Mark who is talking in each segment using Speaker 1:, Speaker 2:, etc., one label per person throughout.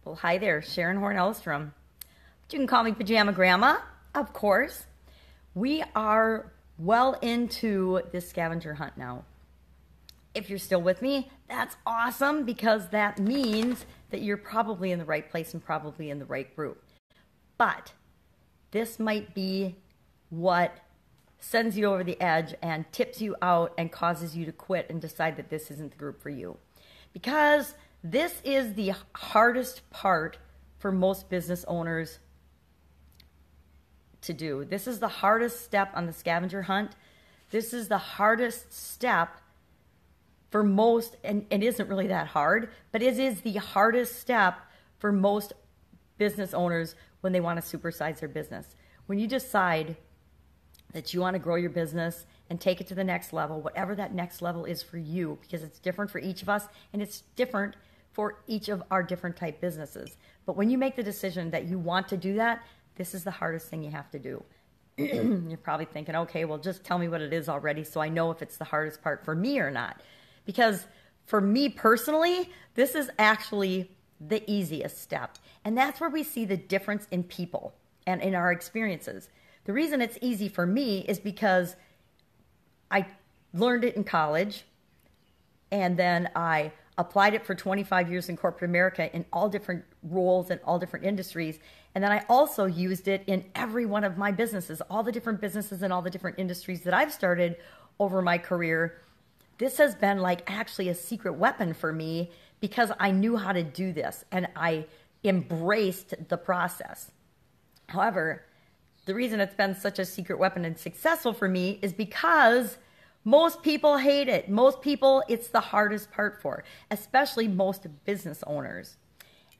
Speaker 1: Well, hi there, Sharon Horne-Ellstrom. You can call me Pajama Grandma, of course. We are well into this scavenger hunt now. If you're still with me, that's awesome because that means that you're probably in the right place and probably in the right group. But this might be what sends you over the edge and tips you out and causes you to quit and decide that this isn't the group for you. Because this is the hardest part for most business owners to do. This is the hardest step on the scavenger hunt. This is the hardest step for most, and it isn't really that hard, but it is the hardest step for most business owners when they want to supersize their business. When you decide that you want to grow your business and take it to the next level, whatever that next level is for you, because it's different for each of us and it's different for each of our different type businesses. But when you make the decision that you want to do that, this is the hardest thing you have to do. You're probably thinking, okay, well, just tell me what it is already so I know if it's the hardest part for me or not. Because for me personally, this is actually the easiest step. And that's where we see the difference in people and in our experiences. The reason it's easy for me is because I learned it in college and then I applied it for 25 years in corporate America in all different roles and all different industries. And then I also used it in every one of my businesses, all the different businesses and all the different industries that I've started over my career. This has been like actually a secret weapon for me because I knew how to do this and I embraced the process. However, the reason it's been such a secret weapon and successful for me is because most people hate it. Most people, it's the hardest part for, especially most business owners.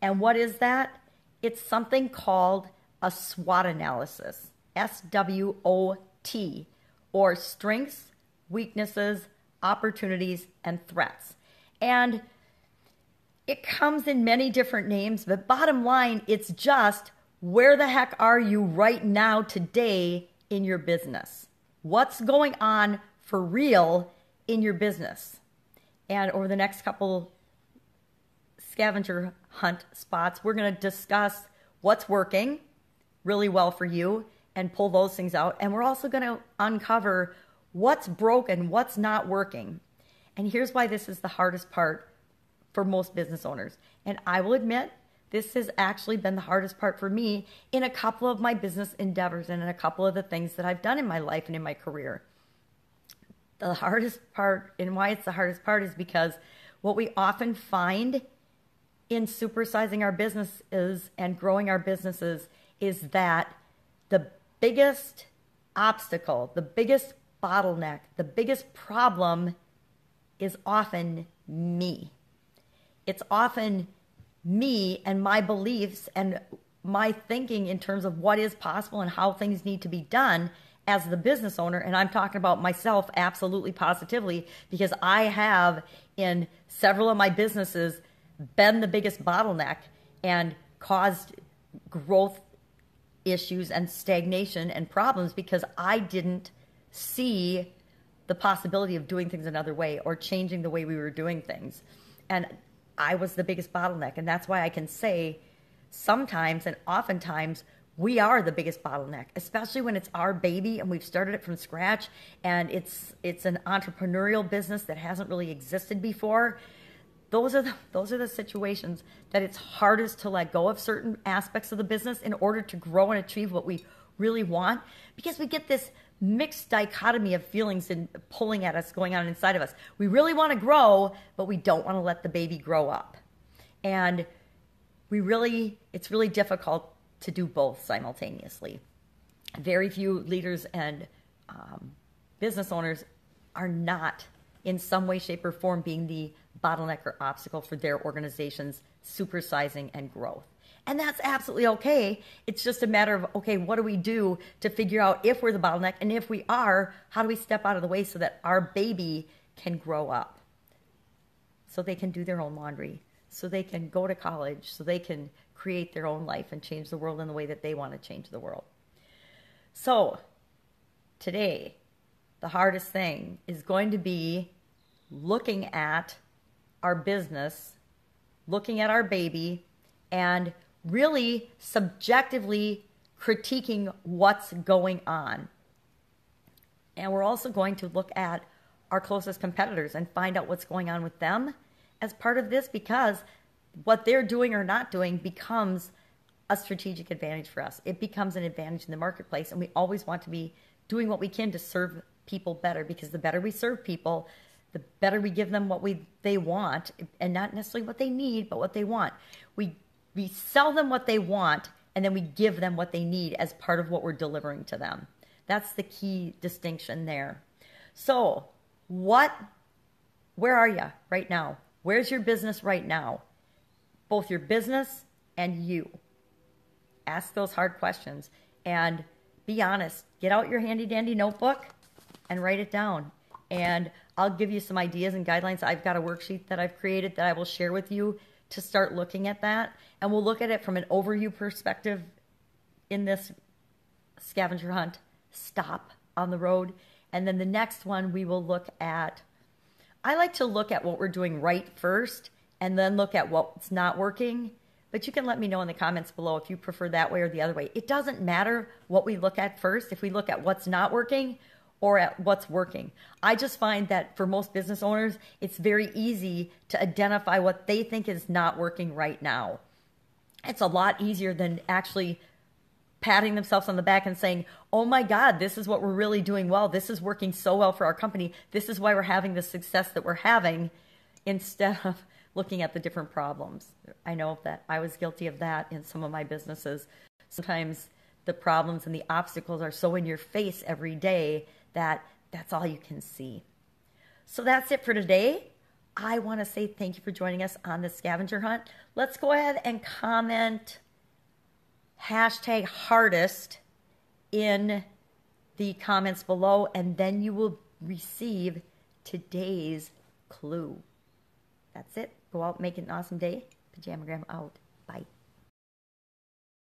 Speaker 1: And what is that? It's something called a SWOT analysis, SWOT, or strengths, weaknesses, opportunities, and threats. And it comes in many different names, but bottom line, it's just where the heck are you right now today in your business? What's going on for real in your business? And over the next couple scavenger hunt spots, we're going to discuss what's working really well for you and pull those things out. And we're also going to uncover what's broken, what's not working. And here's why this is the hardest part for most business owners. And I will admit, this has actually been the hardest part for me in a couple of my business endeavors and in a couple of the things that I've done in my life and in my career. The hardest part, and why it's the hardest part, is because what we often find in supersizing our businesses and growing our businesses is that the biggest obstacle, the biggest bottleneck, the biggest problem is often me. It's often me and my beliefs and my thinking in terms of what is possible and how things need to be done as the business owner. And I'm talking about myself absolutely positively because I have in several of my businesses been the biggest bottleneck and caused growth issues and stagnation and problems because I didn't see the possibility of doing things another way or changing the way we were doing things. And I was the biggest bottleneck. And that's why I can say sometimes and oftentimes we are the biggest bottleneck, especially when it's our baby and we've started it from scratch and it's an entrepreneurial business that hasn't really existed before. Those are the situations that it's hardest to let go of certain aspects of the business in order to grow and achieve what we really want, because we get this mixed dichotomy of feelings and pulling at us going on inside of us. We really want to grow, but we don't want to let the baby grow up. And it's really difficult to do both simultaneously. Very few leaders and business owners are not in some way, shape, or form being the bottleneck or obstacle for their organization's supersizing and growth. And that's absolutely okay. It's just a matter of, okay, what do we do to figure out if we're the bottleneck? And if we are, how do we step out of the way so that our baby can grow up? So they can do their own laundry, so they can go to college, so they can create their own life and change the world in the way that they want to change the world. So today, the hardest thing is going to be looking at our business, looking at our baby, and really subjectively critiquing what's going on. And we're also going to look at our closest competitors and find out what's going on with them as part of this, because what they're doing or not doing becomes a strategic advantage for us. It becomes an advantage in the marketplace, and we always want to be doing what we can to serve people better, because the better we serve people, the better we give them what they want, and not necessarily what they need, but what they want. We sell them what they want, and then we give them what they need as part of what we're delivering to them. That's the key distinction there. So, where are you right now? Where's your business right now? Both your business and you. Ask those hard questions and be honest. Get out your handy dandy notebook and write it down. And I'll give you some ideas and guidelines. I've got a worksheet that I've created that I will share with you to start looking at that. And we'll look at it from an overview perspective in this scavenger hunt stop on the road. And then the next one we will look at, I like to look at what we're doing right first and then look at what's not working. But you can let me know in the comments below if you prefer that way or the other way. It doesn't matter what we look at first, if we look at what's not working or at what's working. I just find that for most business owners, it's very easy to identify what they think is not working right now. It's a lot easier than actually patting themselves on the back and saying, oh my God, this is what we're really doing well. This is working so well for our company. This is why we're having the success that we're having, instead of looking at the different problems. I know that I was guilty of that in some of my businesses. Sometimes the problems and the obstacles are so in your face every day that that's all you can see. So that's it for today. I want to say thank you for joining us on the scavenger hunt. Let's go ahead and comment #hardest in the comments below, and then you will receive today's clue. That's it. Go out, make it an awesome day. Pajamagram out. Bye.